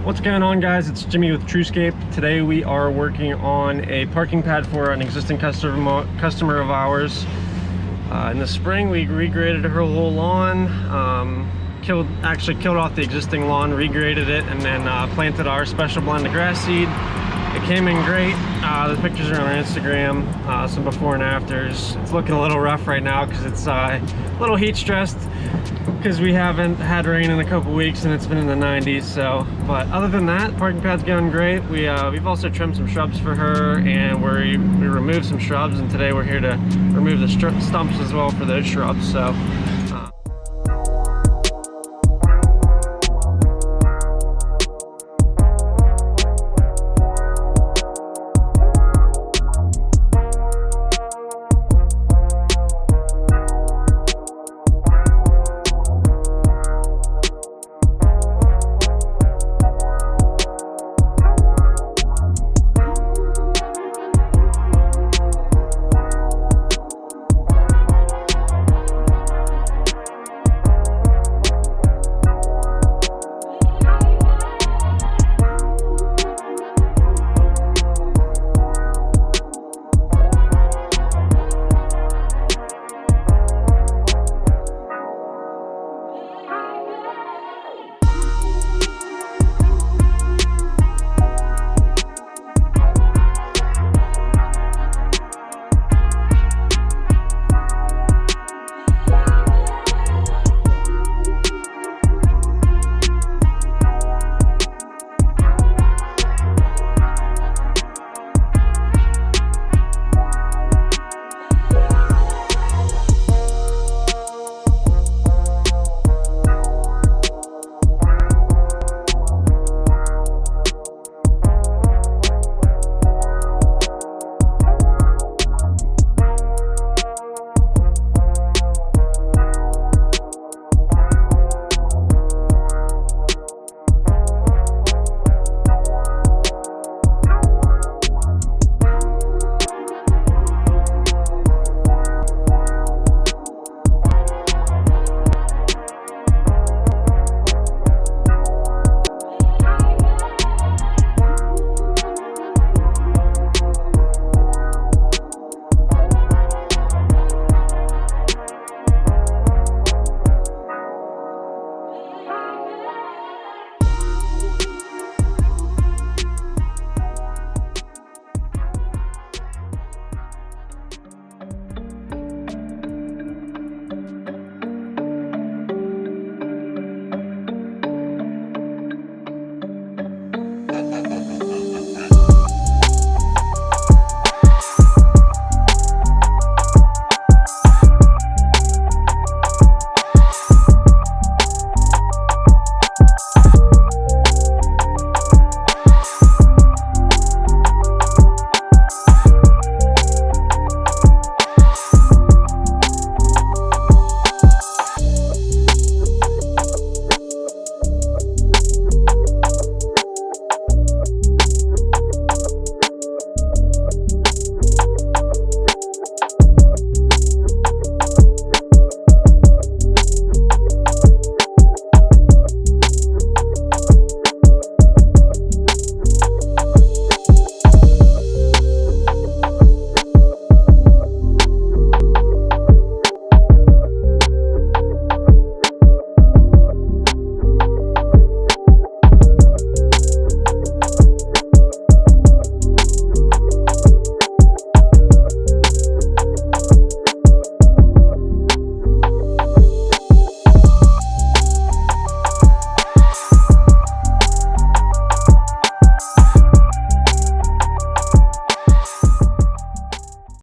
What's going on, guys? It's Jimmy with TrueScape. Today we are working on a parking pad for an existing customer of ours. In the spring we regraded her whole lawn, actually killed off the existing lawn, regraded it, and then planted our special blend of grass seed. It came in great. The pictures are on our Instagram, some before and afters. It's looking a little rough right now because it's a little heat stressed because we haven't had rain in a couple weeks and it's been in the 90s. So, but other than that, parking pad's going great. We've also trimmed some shrubs for her, and we removed some shrubs, and today we're here to remove the stumps as well for those shrubs. So